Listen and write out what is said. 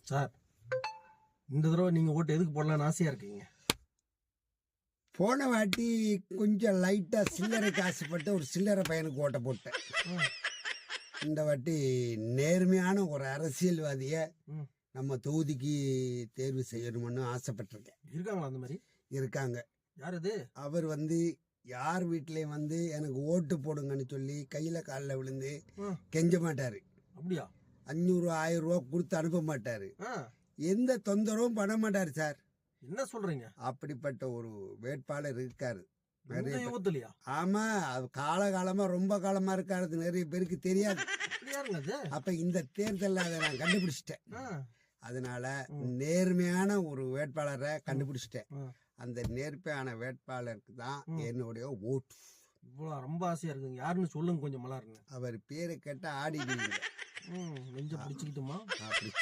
Sir, இந்த தடவை நீங்கள் ஓட்டு எதுக்கு போடலான்னு ஆசையாக இருக்கீங்க? போன வாட்டி கொஞ்சம் லைட்டாக சில்லறை காசுப்பட்டு ஒரு சில்லறை பையனுக்கு ஓட்ட போட்டேன். இந்த வாட்டி நேர்மையான ஒரு அரசியல்வாதியை நம்ம தொகுதிக்கு தேர்வு செய்யணும்னு ஆசைப்பட்டிருக்கேன். இருக்காங்களா அந்த மாதிரி? இருக்காங்க. யார் அது? அவர் யார் வீட்லேயும் எனக்கு ஓட்டு போடுங்கன்னு சொல்லி கையில் காலில் விழுந்து கெஞ்ச மாட்டார். அப்படியா? 500 1000 ரூபா கொடுத்து அனுப்ப மாட்டார். எந்த தொந்தரவும் பண்ண மாட்டார் சார். என்ன சொல்றீங்க? அப்படிப்பட்ட ஒரு வேட்பாளர் இருக்காரு. ஆமா, காலகாலமா ரொம்ப காலமா இருக்காரு. நிறைய பேருக்கு தெரியாது. அப்ப இந்த தேர்தலில் அதை நான் கண்டுபிடிச்சிட்டேன். அதனால நேர்மையான ஒரு வேட்பாளரை கண்டுபிடிச்சிட்டேன். அந்த நேர்மையான வேட்பாளருக்கு தான் என்னுடைய ஓட்டு. இவ்வளவு ரொம்ப ஆசையா இருக்குங்க. யாருன்னு சொல்லுங்க கொஞ்சம் மலர்னு. அவர் பேரை கேட்டா ஆடிடுவீங்க. நெஞ்ச பிடிச்சிக்கிட்டுமா? அப்படி